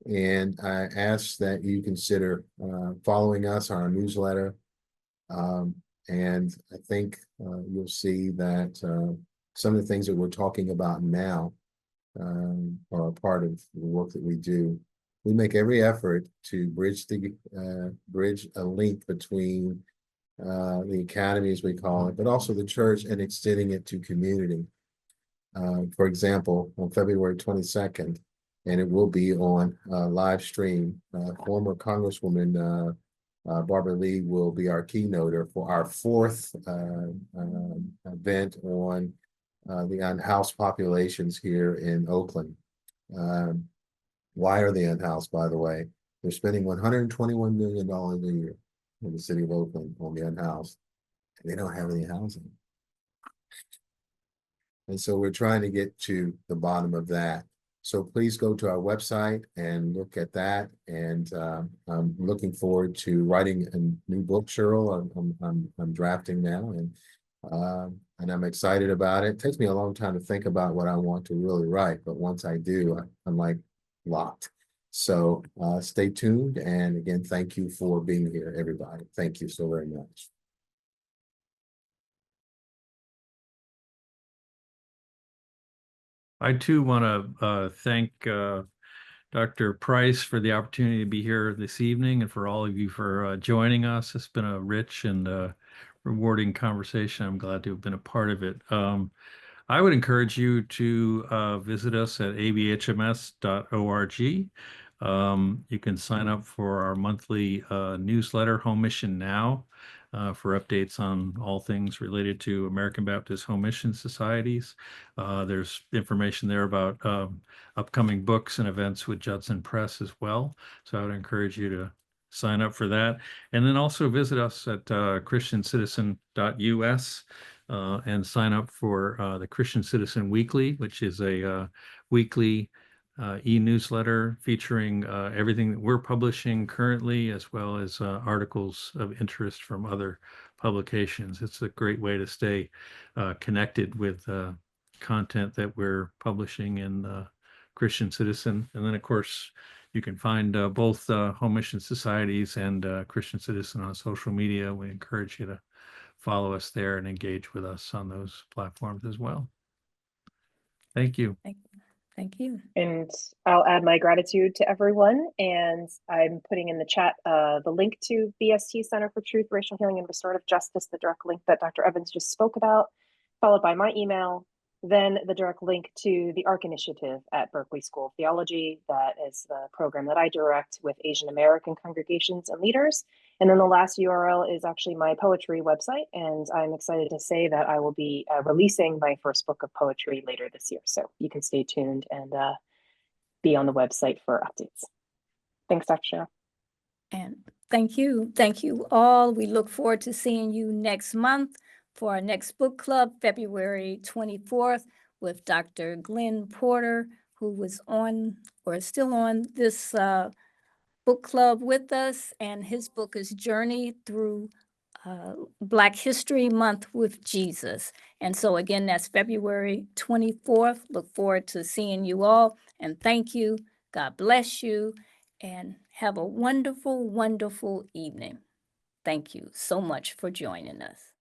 And I ask that you consider following us on our newsletter. And I think you'll see that some of the things that we're talking about now are a part of the work that we do. We make every effort to bridge a link between the academy, as we call it, but also the church, and extending it to community. For example, on February 22nd, and it will be on live stream, former Congresswoman Barbara Lee will be our keynoter for our fourth event on the unhoused populations here in Oakland. Why are they unhoused, by the way? They're spending $121 million a year in the city of Oakland on the unhoused. They don't have any housing. And so we're trying to get to the bottom of that. So please go to our website and look at that. And I'm looking forward to writing a new book, Cheryl. I'm drafting now, and I'm excited about it. It takes me a long time to think about what I want to really write, but once I do, I'm like locked. So stay tuned. And again, thank you for being here, everybody. Thank you so very much. I too want to thank Dr. Price for the opportunity to be here this evening, and for all of you for joining us. It's been a rich and rewarding conversation. I'm glad to have been a part of it. I would encourage you to visit us at abhms.org. You can sign up for our monthly newsletter, Home Mission Now, for updates on all things related to American Baptist Home Mission Societies. There's information there about upcoming books and events with Judson Press as well. So I would encourage you to sign up for that. And then also visit us at christiancitizen.us and sign up for the Christian Citizen Weekly, which is a weekly e-newsletter featuring everything that we're publishing currently, as well as articles of interest from other publications. It's a great way to stay connected with content that we're publishing in the Christian Citizen. And then, of course, you can find both Home Mission Societies and Christian Citizen on social media. We encourage you to follow us there and engage with us on those platforms as well. Thank you. Thank you. And I'll add my gratitude to everyone. And I'm putting in the chat the link to BST Center for Truth, Racial Healing, and Restorative Justice, the direct link that Dr. Evans just spoke about, followed by my email, then the direct link to the ARC initiative at Berkeley School of Theology. That is the program that I direct with Asian American congregations and leaders. And then the last URL is actually my poetry website. And I'm excited to say that I will be releasing my first book of poetry later this year. So you can stay tuned and be on the website for updates. Thanks, Dr. Cheryl. And thank you. Thank you all. We look forward to seeing you next month for our next book club, February 24th, with Dr. Glenn Porter, who was on or is still on this book club with us. And his book is Journey Through Black History Month with Jesus. And so again, that's February 24th. Look forward to seeing you all. And thank you. God bless you. And have a wonderful, wonderful evening. Thank you so much for joining us.